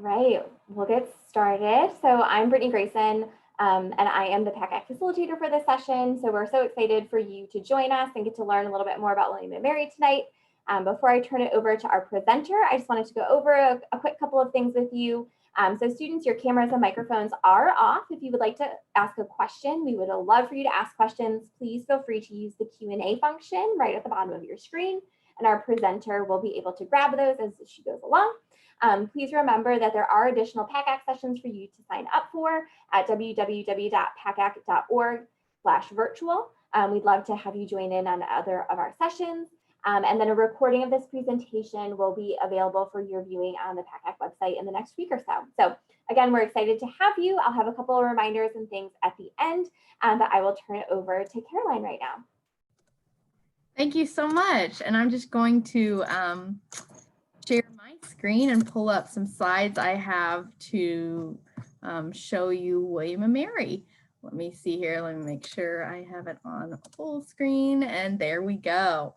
right, we'll get started. So I'm Brittany Grayson, and I am the PACAC facilitator for this session. So we're so excited for you to join us and get to learn a little bit more about William & Mary tonight. Before I turn it over to our presenter, I just wanted to go over a quick couple of things with you. So students, your cameras and microphones are off. If you would like to ask a question, we would love for you to ask questions. Please feel free to use the Q&A function right at the bottom of your screen, and our presenter will be able to grab those as she goes along. Please remember that there are additional PACAC sessions for you to sign up for at www.pacac.org/virtual. We'd love to have you join in on other of our sessions. And then a recording of this presentation will be available for your viewing on the PACAC website in the next week or so. So again, we're excited to have you. I'll have a couple of reminders and things at the end, but I will turn it over to Caroline right now. Thank you so much. And I'm just going to share my screen and pull up some slides I have to show you William & Mary. Let me see here. Let me make sure I have it on full screen, and there we go.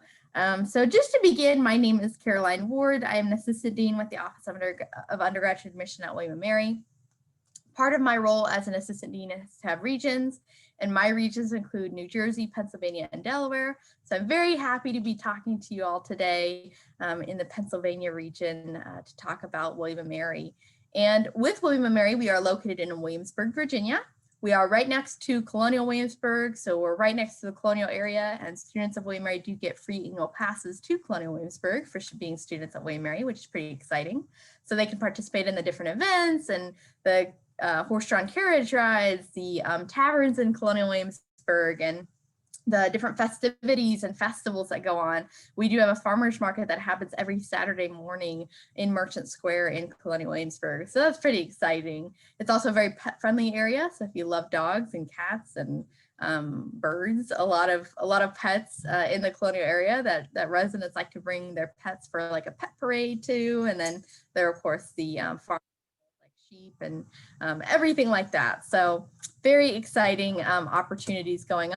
So just to begin, my name is Caroline Ward. I am an assistant dean with the Office of Undergraduate Admission at William & Mary. Part of my role as an assistant dean is to have regions, and my regions include New Jersey, Pennsylvania, and Delaware. So I'm very happy to be talking to you all today in the Pennsylvania region to talk about William & Mary. And with William & Mary, we are located in Williamsburg, Virginia. We are right next to Colonial Williamsburg, so we're right next to the Colonial area, and students of William & Mary do get free annual passes to Colonial Williamsburg for being students at William & Mary, which is pretty exciting. So they can participate in the different events and the horse-drawn carriage rides, the taverns in Colonial Williamsburg, and the different festivities and festivals that go on. We do have a farmer's market that happens every Saturday morning in Merchant Square in Colonial Williamsburg. So that's pretty exciting. It's also a very pet-friendly area. So if you love dogs and cats and birds, a lot of pets in the Colonial area that residents like to bring their pets for like a pet parade too. And then there are, of course, the farm like sheep and everything like that. So very exciting opportunities going on.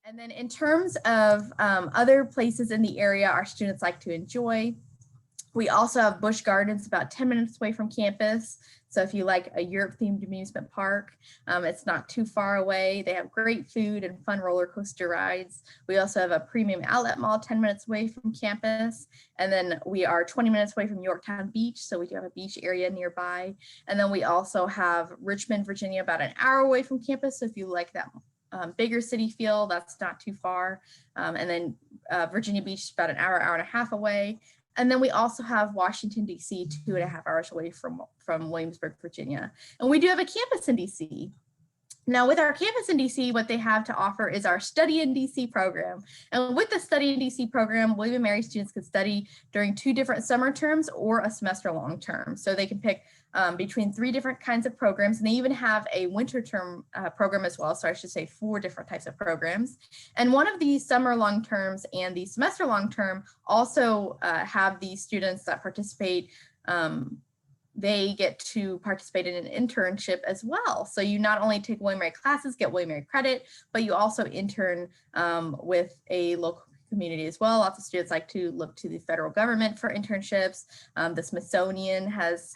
And then in terms of other places in the area our students like to enjoy, we also have Busch Gardens about 10 minutes away from campus. So if you like a Europe-themed amusement park, it's not too far away. They have great food and fun roller coaster rides. We also have a premium outlet mall 10 minutes away from campus. And then we are 20 minutes away from Yorktown Beach. So we do have a beach area nearby. And then we also have Richmond, Virginia, about an hour away from campus. So if you like that bigger city feel, that's not too far. And then Virginia Beach is about an hour, hour and a half away. And then we also have Washington, D.C., 2.5 hours away from Williamsburg, Virginia. And we do have a campus in D.C. Now, with our campus in DC, what they have to offer is our Study in DC program. And with the Study in DC program, William & Mary students can study during 2 different summer terms or a semester long term. So they can pick between 3 different kinds of programs, and they even have a winter term program as well. So I should say 4 different types of programs. And one of these summer long terms and the semester long term also have these students that participate they get to participate in an internship as well. So you not only take William & Mary classes, get William & Mary credit, but you also intern with a local community as well. Lots of students like to look to the federal government for internships. The Smithsonian has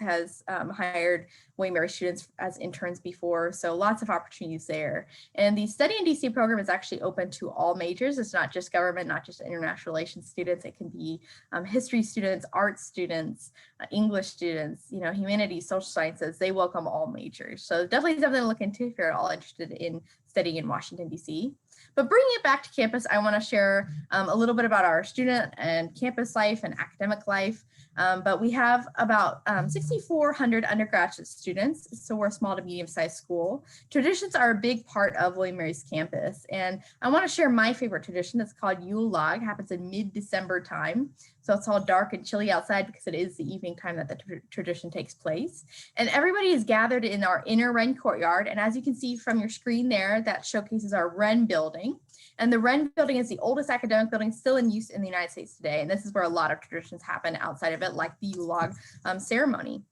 hired William & Mary students as interns before, so lots of opportunities there. And the Study in DC program is actually open to all majors. It's not just government, not just international relations students. It can be history students, art students, English students, humanities, social sciences. They welcome all majors. So definitely something to look into if you're at all interested in studying in Washington, DC. But bringing it back to campus, I want to share a little bit about our student and campus life and academic life. But we have about 6,400 undergraduate students, so we're a small to medium-sized school. Traditions are a big part of William & Mary's campus, and I want to share my favorite tradition. It's called Yule Log. It happens in mid-December time, so it's all dark and chilly outside because it is the evening time that the tradition takes place. And everybody is gathered in our inner Wren courtyard, and as you can see from your screen there, that showcases our Wren building. And the Wren building is the oldest academic building still in use in the United States today. And this is where a lot of traditions happen outside of it, like the Yule Log ceremony.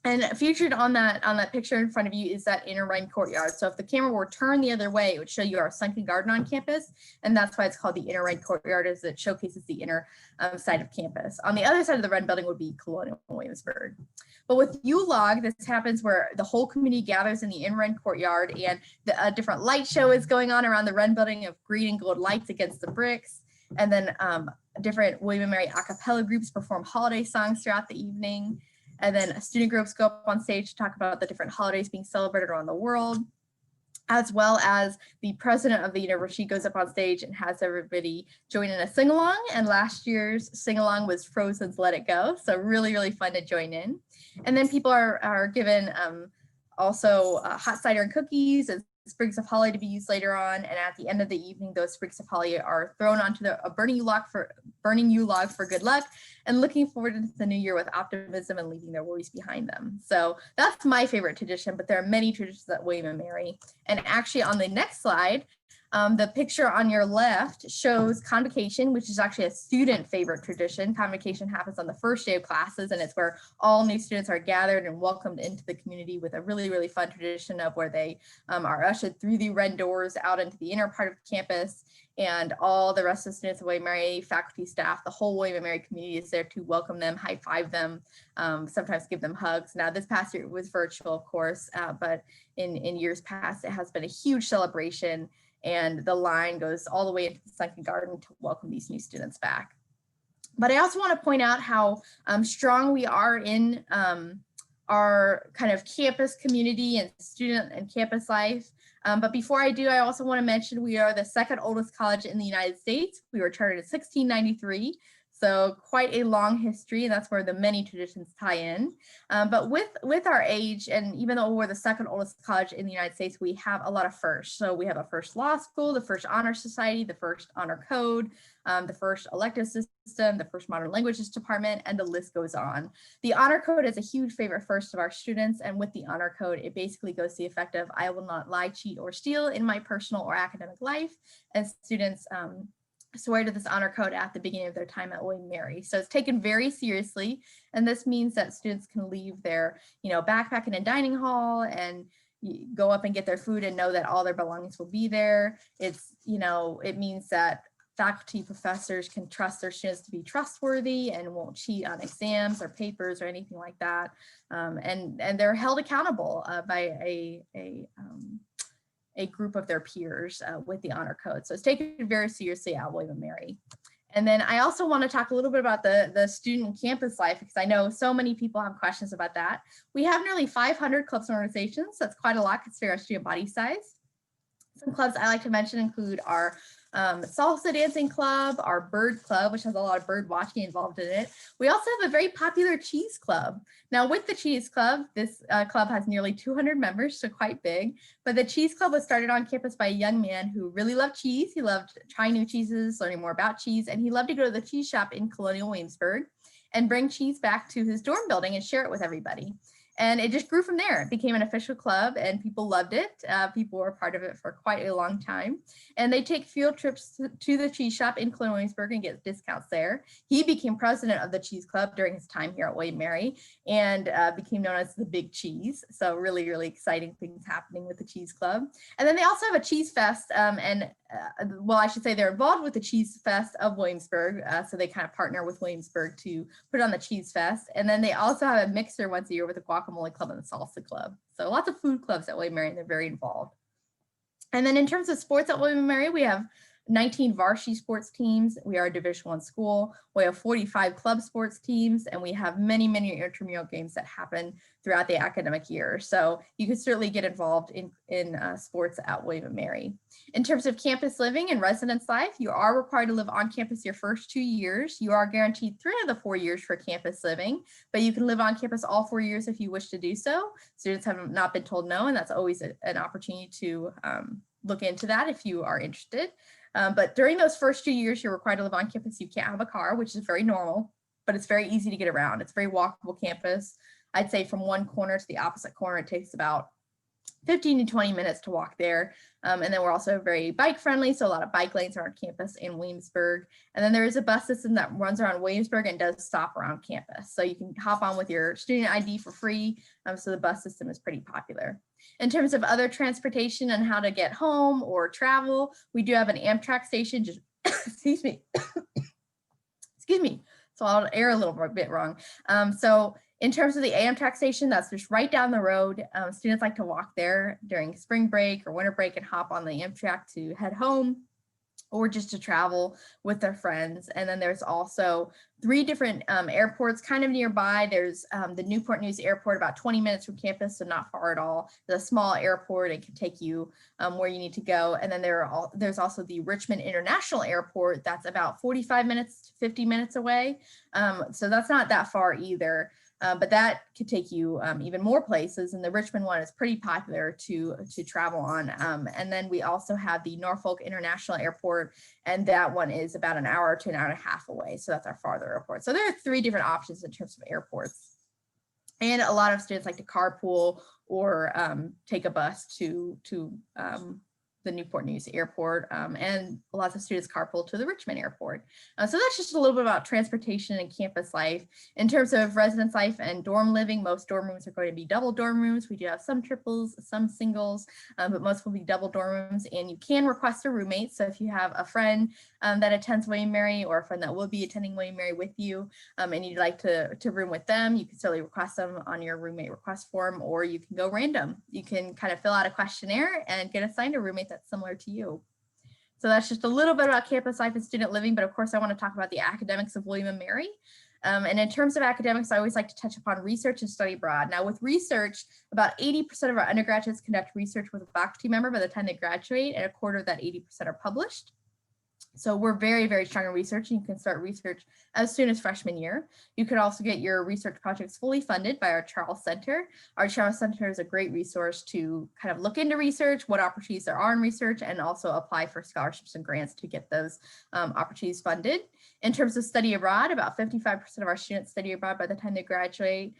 And featured on that picture in front of you is that inner Rhine courtyard. So if the camera were turned the other way, it would show you our sunken garden on campus. And that's why it's called the inner Rhine courtyard, as it showcases the inner side of campus. On the other side of the Wren building would be Colonial Williamsburg. But with U-Log, this happens where the whole community gathers in the inner Wren courtyard, and a different light show is going on around the Wren building of green and gold lights against the bricks. And then different William and Mary a cappella groups perform holiday songs throughout the evening. And then student groups go up on stage to talk about the different holidays being celebrated around the world, as well as the president of the university goes up on stage and has everybody join in a sing-along. And last year's sing-along was Frozen's Let It Go. So really, really fun to join in. And then people are given also hot cider and cookies and sprigs of holly to be used later on. And at the end of the evening, those sprigs of holly are thrown onto a burning U-Log for good luck, and looking forward to the new year with optimism and leaving their worries behind them. So that's my favorite tradition, but there are many traditions at William and Mary. And actually on the next slide, the picture on your left shows convocation, which is actually a student favorite tradition. Convocation happens on the first day of classes, and it's where all new students are gathered and welcomed into the community with a really, really fun tradition of where they are ushered through the Wren doors out into the inner part of campus, and all the rest of the students of William and Mary, faculty, staff, the whole William and Mary community is there to welcome them, high five them, sometimes give them hugs. Now this past year it was virtual, of course, but in years past it has been a huge celebration, and the line goes all the way into the sunken garden to welcome these new students back. But I also want to point out how strong we are in our kind of campus community and student and campus life. But before I do, I also want to mention we are the second oldest college in the United States. We were chartered in 1693. So quite a long history, and that's where the many traditions tie in. But with our age, and even though we're the second oldest college in the United States, we have a lot of firsts. So we have a first law school, the first honor society, the first honor code, the first elective system, the first modern languages department, and the list goes on. The honor code is a huge favorite first of our students, and with the honor code, it basically goes to the effect of, I will not lie, cheat, or steal in my personal or academic life, and students swear to this honor code at the beginning of their time at William and Mary. So it's taken very seriously, and this means that students can leave their, backpack in a dining hall and go up and get their food and know that all their belongings will be there. It's, it means that faculty, professors can trust their students to be trustworthy and won't cheat on exams or papers or anything like that. And they're held accountable by a group of their peers with the honor code. So it's taken very seriously at William and Mary. And then I also want to talk a little bit about the student campus life, because I know so many people have questions about that. We have nearly 500 clubs and organizations. That's quite a lot considering our student body size. Some clubs I like to mention include our salsa dancing club, our bird club, which has a lot of bird watching involved in it. We also have a very popular cheese club. Now with the cheese club, this club has nearly 200 members, so quite big. But the cheese club was started on campus by a young man who really loved cheese. He loved trying new cheeses, learning more about cheese, and he loved to go to the cheese shop in Colonial Williamsburg and bring cheese back to his dorm building and share it with everybody. And it just grew from there. It became an official club and people loved it. People were part of it for quite a long time. And they take field trips to the cheese shop in Colonial Williamsburg and get discounts there. He became president of the cheese club during his time here at William and Mary, and became known as the Big Cheese. So really, really exciting things happening with the cheese club. And then they also have a cheese fest, well, I should say they're involved with the Cheese Fest of Williamsburg. So they kind of partner with Williamsburg to put on the Cheese Fest. And then they also have a mixer once a year with the Guacamole Club and the Salsa Club. So lots of food clubs at William and Mary, and they're very involved. And then in terms of sports at William and Mary, we have 19 varsity sports teams. We are a Division I school. We have 45 club sports teams, and we have many, many intramural games that happen throughout the academic year. So you can certainly get involved in sports at William and Mary. In terms of campus living and residence life, you are required to live on campus your first 2 years. You are guaranteed 3 of the 4 years for campus living, but you can live on campus all 4 years if you wish to do so. Students have not been told no, and that's always an opportunity to look into that if you are interested. But during those first 2 years, you're required to live on campus. You can't have a car, which is very normal, but it's very easy to get around. It's a very walkable campus. I'd say from one corner to the opposite corner, it takes about 15 to 20 minutes to walk there. And then we're also very bike friendly. So a lot of bike lanes are on campus in Williamsburg. And then there is a bus system that runs around Williamsburg and does stop around campus. So you can hop on with your student ID for free. So the bus system is pretty popular. In terms of other transportation and how to get home or travel, we do have an Amtrak station, just, excuse me, excuse me. So I'll air a little bit wrong. So in terms of the Amtrak station, that's just right down the road. Students like to walk there during spring break or winter break and hop on the Amtrak to head home or just to travel with their friends. And then there's also 3 different airports kind of nearby. There's the Newport News Airport, about 20 minutes from campus, so not far at all. It's a small airport. It can take you where you need to go. And then there's also the Richmond International Airport that's about 45 minutes to 50 minutes away. So that's not that far either. But that could take you even more places, and the Richmond one is pretty popular to travel on. And then we also have the Norfolk International Airport, and that one is about an hour to an hour and a half away. So that's our farther airport. So there are 3 different options in terms of airports. And a lot of students like to carpool or take a bus to the Newport News Airport, and lots of students carpool to the Richmond Airport. So that's just a little bit about transportation and campus life. In terms of residence life and dorm living, most dorm rooms are going to be double dorm rooms. We do have some triples, some singles, but most will be double dorm rooms, and you can request a roommate. So if you have a friend that attends William & Mary, or a friend that will be attending William & Mary with you, and you'd like to room with them, you can certainly request them on your roommate request form, or you can go random. You can kind of fill out a questionnaire and get assigned a roommate that's similar to you. So that's just a little bit about campus life and student living, but of course I want to talk about the academics of William & Mary. And in terms of academics, I always like to touch upon research and study abroad. Now with research, about 80% of our undergraduates conduct research with a faculty member by the time they graduate, and a quarter of that 80% are published. So we're very, very strong in research, and you can start research as soon as freshman year. You could also get your research projects fully funded by our Charles Center. Our Charles Center is a great resource to kind of look into research, what opportunities there are in research, and also apply for scholarships and grants to get those opportunities funded. In terms of study abroad, about 55% of our students study abroad by the time they graduate.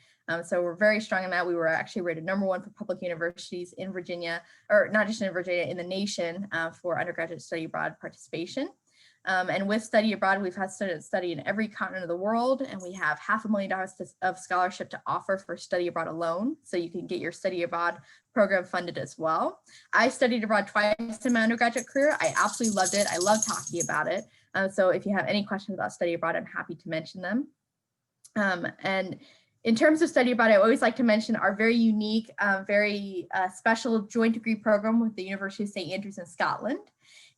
So we're very strong in that. We were actually rated #1 for public universities in Virginia, or not just in Virginia, in the nation for undergraduate study abroad participation. And with study abroad, we've had students study in every continent of the world, and we have $500,000 of scholarship to offer for study abroad alone. So you can get your study abroad program funded as well. I studied abroad twice in my undergraduate career. I absolutely loved it. I love talking about it. So if you have any questions about study abroad, I'm happy to mention them. And in terms of study abroad, I always like to mention our very unique, very special joint degree program with the University of St. Andrews in Scotland.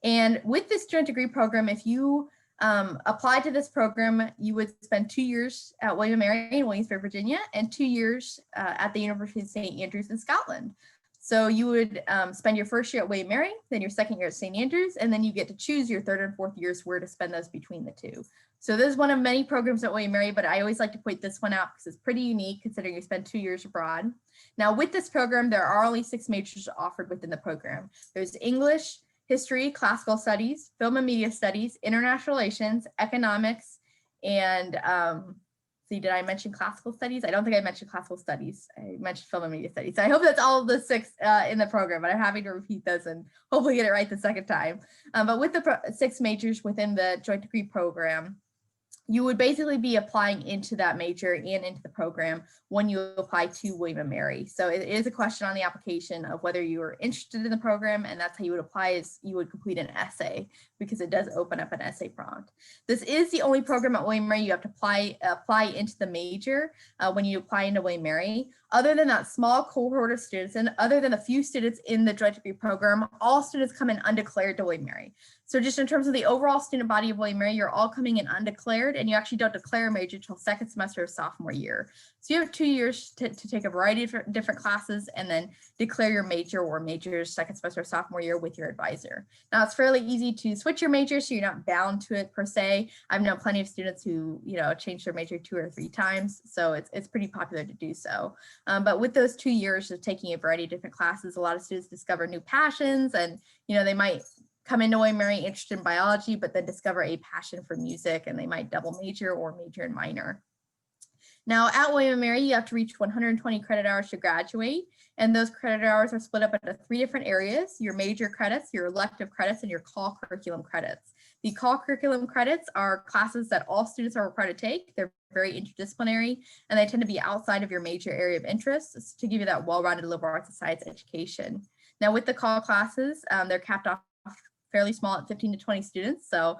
And with this joint degree program, if you apply to this program, you would spend 2 years at William & Mary in Williamsburg, Virginia, and 2 years at the University of St. Andrews in Scotland. So you would spend your first year at William & Mary, then your second year at St. Andrews, and then you get to choose your third and fourth years where to spend those between the two. So this is one of many programs at William & Mary, but I always like to point this one out because it's pretty unique considering you spend 2 years abroad. Now with this program, there are only 6 majors offered within the program. There's English, History, Classical Studies, Film and Media Studies, International Relations, Economics, and see, did I mention Classical Studies? I don't think I mentioned Classical Studies. I mentioned Film and Media Studies. So I hope that's all of the 6 in the program, but I'm happy to repeat those and hopefully get it right the second time. But with the 6 majors within the joint degree program, you would basically be applying into that major and into the program when you apply to William & Mary. So it is a question on the application of whether you are interested in the program, and that's how you would apply, is you would complete an essay, because it does open up an essay prompt. This is the only program at William & Mary you have to apply into the major when you apply into William & Mary. Other than that small cohort of students, and other than a few students in the joint degree program, all students come in undeclared to William & Mary. So just in terms of the overall student body of William & Mary, you're all coming in undeclared, and you actually don't declare a major until second semester of sophomore year. So you have 2 years to take a variety of different classes and then declare your major or majors second semester of sophomore year with your advisor. Now it's fairly easy to switch your major, so you're not bound to it per se. I've known plenty of students who, changed their major 2 or 3 times, so it's pretty popular to do so. But with those 2 years of taking a variety of different classes, a lot of students discover new passions, and they might come into William & Mary interested in biology, but then discover a passion for music, and they might double major or major and minor. Now at William & Mary, you have to reach 120 credit hours to graduate. And those credit hours are split up into 3 different areas: your major credits, your elective credits, and your call curriculum credits. The call curriculum credits are classes that all students are required to take. They're very interdisciplinary, and they tend to be outside of your major area of interest to give you that well-rounded liberal arts and science education. Now with the call classes, they're capped off fairly small at 15 to 20 students. So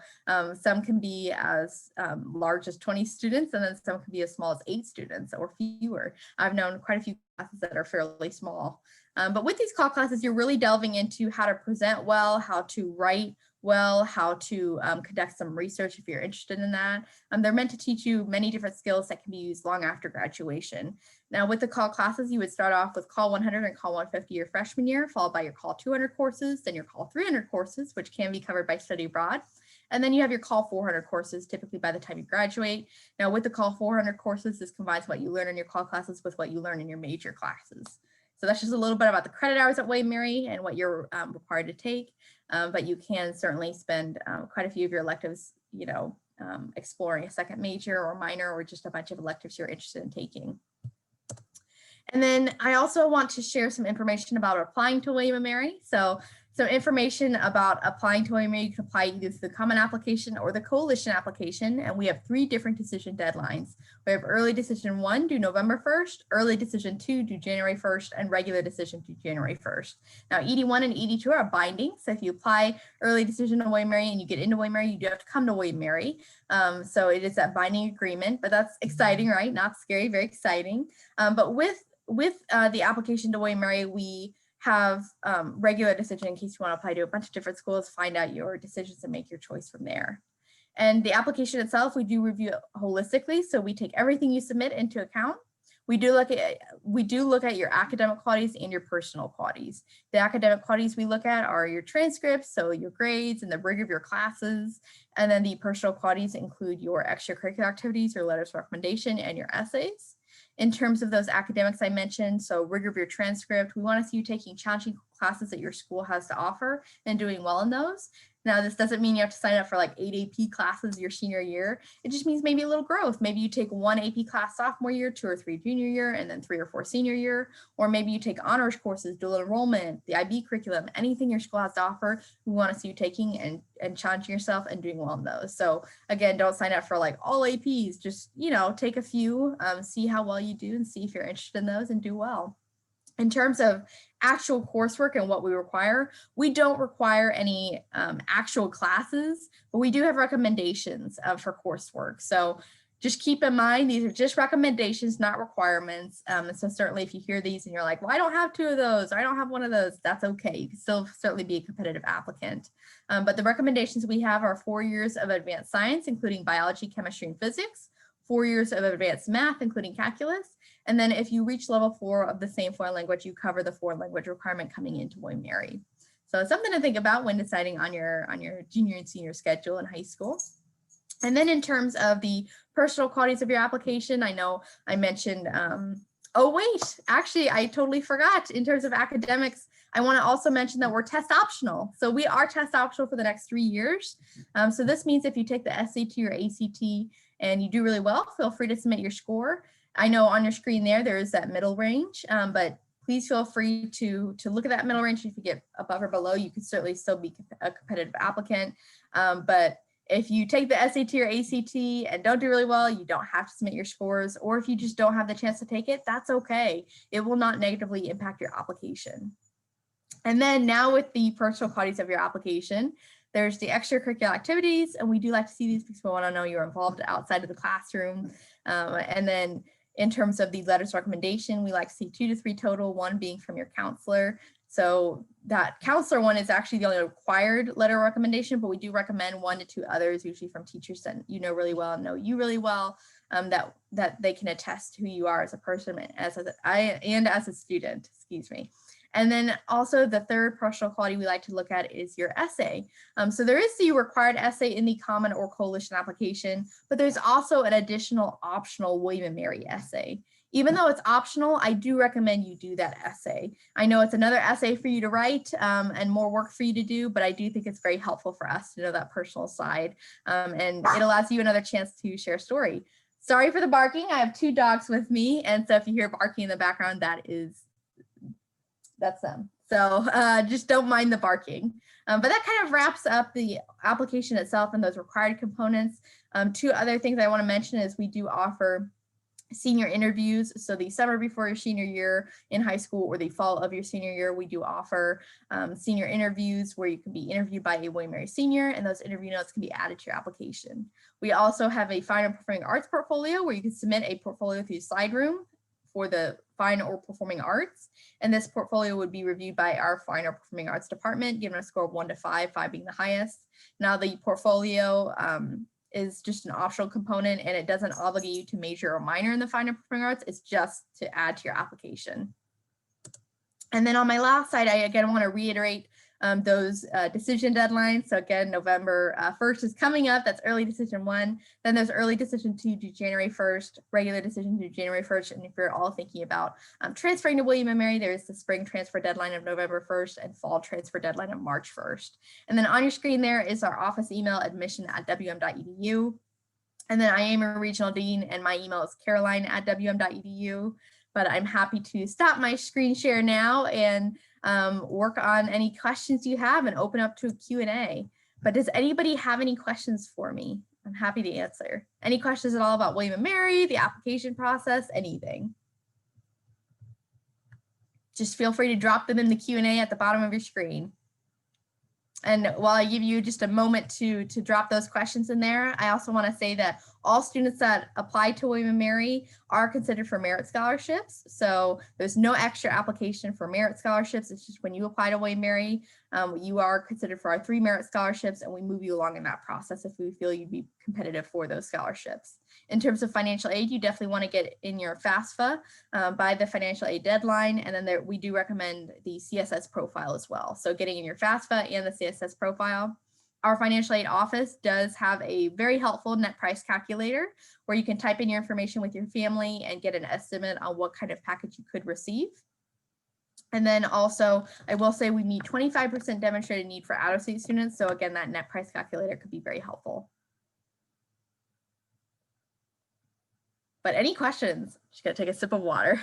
some can be as large as 20 students, and then some can be as small as 8 students or fewer. I've known quite a few classes that are fairly small. But with these call classes, you're really delving into how to present well, how to write well, how to conduct some research if you're interested in that. They're meant to teach you many different skills that can be used long after graduation. Now with the call classes, you would start off with call 100 and call 150 your freshman year, followed by your call 200 courses, then your call 300 courses, which can be covered by study abroad. And then you have your call 400 courses, typically by the time you graduate. Now with the call 400 courses, this combines what you learn in your call classes with what you learn in your major classes. So that's just a little bit about the credit hours at William & Mary and what you're required to take. But you can certainly spend quite a few of your electives, exploring a second major or minor, or just a bunch of electives you're interested in taking. And then I also want to share some information about applying to William & Mary. So some information about applying to William & Mary: you can apply either through the common application or the coalition application. And we have 3 different decision deadlines. We have early decision 1 due November 1st, early decision 2 due January 1st, and regular decision due January 1st. Now ED1 and ED2 are binding. So if you apply early decision to William & Mary and you get into William & Mary, you do have to come to William & Mary. So it is that binding agreement, but that's exciting, right? Not scary, very exciting. But with the application to William & Mary, we have regular decision in case you want to apply to a bunch of different schools, find out your decisions and make your choice from there. And the application itself, we do review it holistically. So we take everything you submit into account. We do look at your academic qualities and your personal qualities. The academic qualities we look at are your transcripts, so your grades and the rigor of your classes. And then the personal qualities include your extracurricular activities, your letters of recommendation, and your essays. In terms of those academics I mentioned, so rigor of your transcript, we want to see you taking challenging classes that your school has to offer and doing well in those. Now, this doesn't mean you have to sign up for like 8 AP classes your senior year. It just means maybe a little growth. Maybe you take 1 AP class sophomore year, 2 or 3 junior year, and then 3 or 4 senior year. Or maybe you take honors courses, dual enrollment, the IB curriculum, anything your school has to offer. We want to see you taking and challenging yourself and doing well in those. So again, don't sign up for like all APs. Just, take a few, see how well you do and see if you're interested in those and do well. In terms of actual coursework and what we require, we don't require any actual classes, but we do have recommendations for coursework. So just keep in mind, these are just recommendations, not requirements. So certainly if you hear these and you're like, well, I don't have 2 of those, or I don't have 1 of those, that's okay. You can still certainly be a competitive applicant. But the recommendations we have are 4 years of advanced science, including biology, chemistry, and physics, 4 years of advanced math, including calculus. And then if you reach level 4 of the same foreign language, you cover the foreign language requirement coming into William & Mary. So it's something to think about when deciding on your junior and senior schedule in high school. And then in terms of the personal qualities of your application, I know I mentioned, oh wait, actually I totally forgot. In terms of academics, I want to also mention that we're test optional. So we are test optional for the next 3 years. So this means if you take the SAT or ACT and you do really well, feel free to submit your score. I know on your screen there is that middle range, but please feel free to look at that middle range. If you get above or below, you can certainly still be a competitive applicant. But if you take the SAT or ACT and don't do really well, you don't have to submit your scores. Or if you just don't have the chance to take it, that's okay. It will not negatively impact your application. And then now with the personal qualities of your application, there's the extracurricular activities, and we do like to see these because we want to know you're involved outside of the classroom. And then in terms of the letters of recommendation, we like to see 2 to 3 total, 1 being from your counselor. So that counselor one is actually the only required letter of recommendation, but we do recommend 1 to 2 others, usually from teachers that you know really well and know you really well, that they can attest who you are as a person and as a student, excuse me. And then also the third personal quality we like to look at is your essay. So there is the required essay in the common or coalition application, but there's also an additional optional William & Mary essay. Even though it's optional, I do recommend you do that essay. I know it's another essay for you to write and more work for you to do, but I do think it's very helpful for us to know that personal side. And it allows you another chance to share a story. Sorry for the barking. I have 2 dogs with me. And so if you hear barking in the background, that's them. So just don't mind the barking. But that kind of wraps up the application itself and those required components. 2 other things I want to mention is we do offer senior interviews. So the summer before your senior year in high school or the fall of your senior year, we do offer senior interviews where you can be interviewed by a William & Mary senior, and those interview notes can be added to your application. We also have a fine and performing arts portfolio where you can submit a portfolio through Slide Room for the fine or performing arts. And this portfolio would be reviewed by our fine or performing arts department, given a score of 1 to 5, 5 being the highest. Now the portfolio is just an optional component, and it doesn't obligate you to major or minor in the fine or performing arts. It's just to add to your application. And then on my last slide, I again want to reiterate those decision deadlines. So again, November 1st is coming up. That's early decision 1. Then there's early decision 2 due January 1st, regular decision due January 1st. And if you're all thinking about transferring to William & Mary, there's the spring transfer deadline of November 1st and fall transfer deadline of March 1st. And then on your screen there is our office email, admission@wm.edu. And then I am a regional dean, and my email is caroline@wm.edu. But I'm happy to stop my screen share now and work on any questions you have and open up to a Q&A. But does anybody have any questions for me? I'm happy to answer. Any questions at all about William & Mary, the application process, anything? Just feel free to drop them in the Q&A at the bottom of your screen. And while I give you just a moment to drop those questions in there, I also want to say that all students that apply to William & Mary are considered for merit scholarships. So there's no extra application for merit scholarships. It's just when you apply to William & Mary, you are considered for our 3 merit scholarships, and we move you along in that process if we feel you'd be competitive for those scholarships. In terms of financial aid, you definitely want to get in your FAFSA by the financial aid deadline. And then we do recommend the CSS profile as well. So getting in your FAFSA and the CSS profile. Our financial aid office does have a very helpful net price calculator where you can type in your information with your family and get an estimate on what kind of package you could receive. And then also, I will say we need 25% demonstrated need for out-of-state students. So again, that net price calculator could be very helpful. But any questions? Just gonna take a sip of water.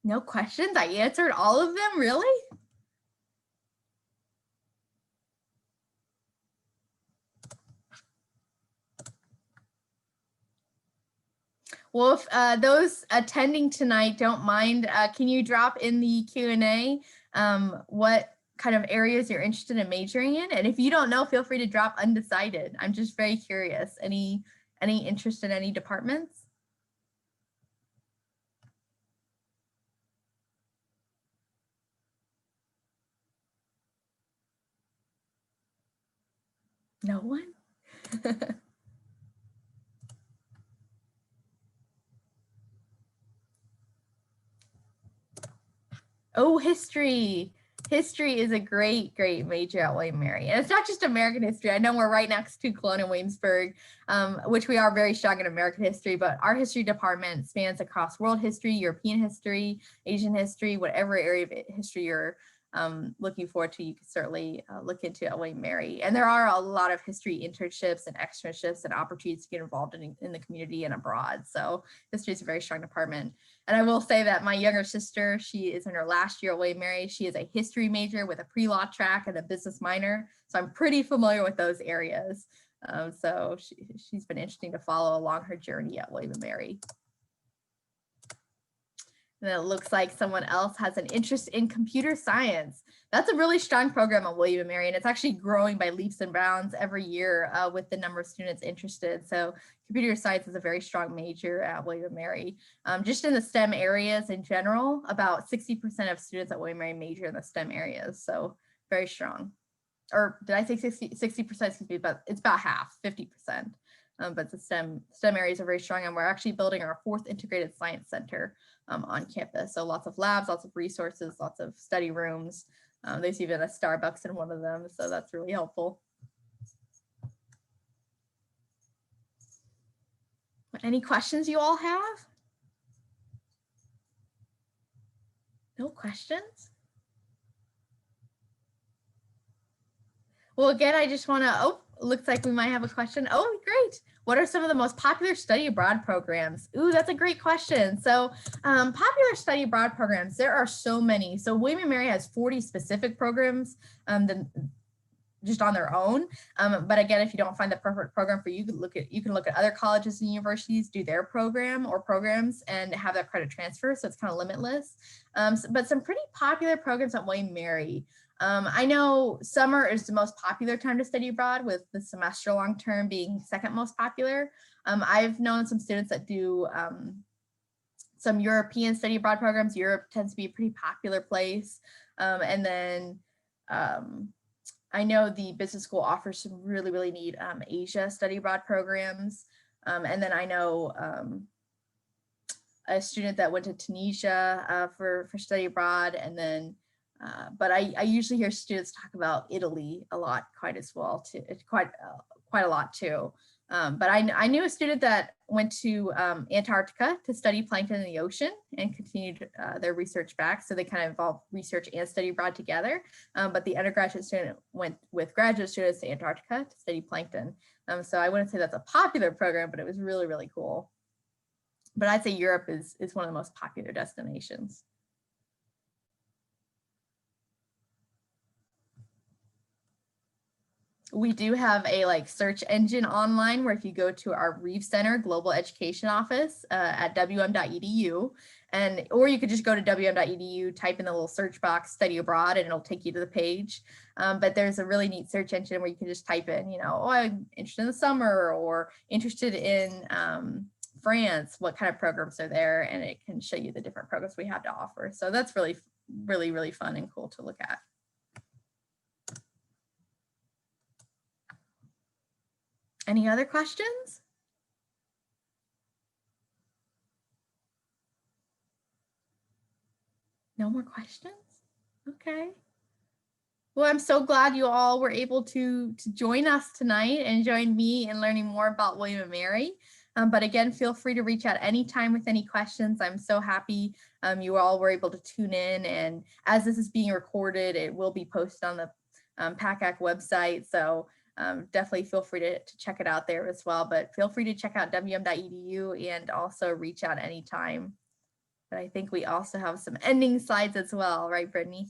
No questions? I answered all of them, really? Well, if those attending tonight don't mind, can you drop in the Q&A what kind of areas you're interested in majoring in? And if you don't know, feel free to drop undecided. I'm just very curious. Any interest in any departments? No one? Oh, history. History is a great major at William & Mary. And it's not just American history. I know we're right next to Cologne and Williamsburg, which we are very strong in American history, but our history department spans across world history, European history, Asian history, whatever area of history you're looking forward to, you can certainly look into at William & Mary. And there are a lot of history internships and externships and opportunities to get involved in the community and abroad. So history is a very strong department. And I will say that my younger sister, she is in her last year at William & Mary. She is a history major with a pre-law track and a business minor. So I'm pretty familiar with those areas. So she's been interesting to follow along her journey at William & Mary. And it looks like someone else has an interest in computer science. That's a really strong program at William & Mary, and it's actually growing by leaps and bounds every year with the number of students interested. So computer science is a very strong major at William & Mary. Just in the STEM areas in general, about 60% of students at William & Mary major in the STEM areas. So very strong. Or did I say 60%? Excuse me, but it's about half, 50%. But the STEM areas are very strong, and we're actually building our 4th integrated science center on campus. So lots of labs, lots of resources, lots of study rooms. There's even a Starbucks in one of them, so that's really helpful. Any questions you all have? No questions? Well, again, I just want to, oh, looks like we might have a question. Oh, great. What are some of the most popular study abroad programs? Ooh, that's a great question. So popular study abroad programs, there are so many. So William & Mary has 40 specific programs just on their own. But again, if you don't find the perfect program for you, you can look at other colleges and universities, do their program or programs and have that credit transfer. So it's kind of limitless. But some pretty popular programs at William & Mary. I know summer is the most popular time to study abroad, with the semester long term being second most popular. I've known some students that do some European study abroad programs. Europe tends to be a pretty popular place. And then I know the business school offers some really, really neat Asia study abroad programs. And then I know a student that went to Tunisia for study abroad. And then, but I usually hear students talk about Italy a lot, quite a lot too. But I knew a student that went to Antarctica to study plankton in the ocean and continued their research back. So they kind of involved research and study abroad together. But the undergraduate student went with graduate students to Antarctica to study plankton. So I wouldn't say that's a popular program, but it was really, really cool. But I'd say Europe is one of the most popular destinations. We do have a search engine online where if you go to our Reeve Center Global Education Office at wm.edu, or you could just go to wm.edu, type in the little search box study abroad, and it'll take you to the page. But there's a really neat search engine where you can just type in, oh, I'm interested in the summer or interested in France, what kind of programs are there, and it can show you the different programs we have to offer. So that's really, really, really fun and cool to look at. Any other questions? No more questions? Okay. Well, I'm so glad you all were able to join us tonight and join me in learning more about William & Mary. But again, feel free to reach out anytime with any questions. I'm so happy you all were able to tune in. And as this is being recorded, it will be posted on the PACAC website. So definitely feel free to check it out there as well. But feel free to check out wm.edu and also reach out anytime. But I think we also have some ending slides as well, right, Brittany?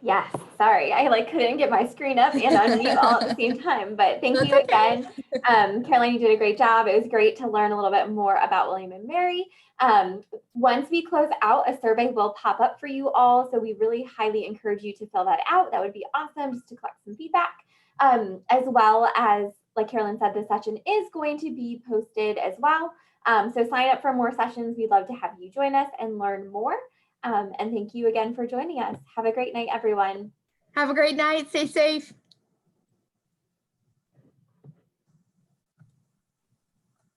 Yes, sorry, I couldn't get my screen up and unmute all at the same time, but thank you again. Caroline, you did a great job. It was great to learn a little bit more about William & Mary. Once we close out, a survey will pop up for you all, so we really highly encourage you to fill that out. That would be awesome, just to collect some feedback. As well as, like Caroline said, this session is going to be posted as well. So sign up for more sessions. We'd love to have you join us and learn more. And thank you again for joining us. Have a great night, everyone. Have a great night. Stay safe.